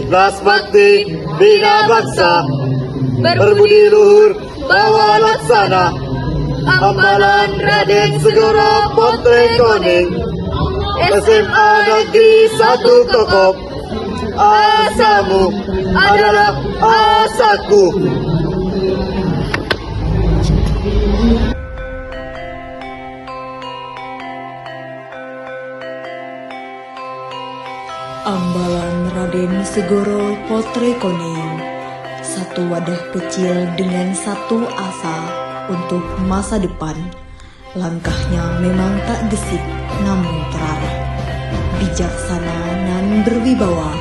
ikhlas bakti bina bangsa, berbudi luhur bawa laksana, amalan Raden Segoro Potre Koning, SMA Negeri 1 Kokop. Asamu adalah asaku. Ambalan Raden Segoro Potre Koning, satu wadah kecil dengan satu asa untuk masa depan. Langkahnya memang tak gesit namun terarah, bijaksana dan berwibawa,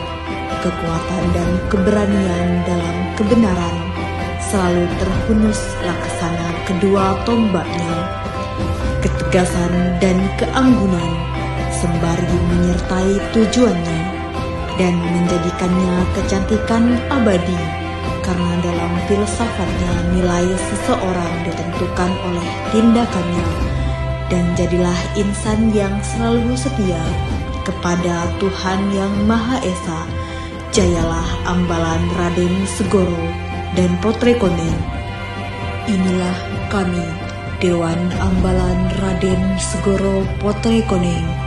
kekuatan dan keberanian dalam kebenaran selalu terhunus laksana kedua tombaknya. Ketegasan dan keanggunan sembari menyertai tujuannya dan menjadikannya kecantikan abadi, karena dalam filsafatnya nilai seseorang ditentukan oleh tindakannya, dan jadilah insan yang selalu setia kepada Tuhan Yang Maha Esa. Jayalah ambalan Raden Segoro dan Potre Koning. Inilah kami, Dewan Ambalan Raden Segoro Potre Koning.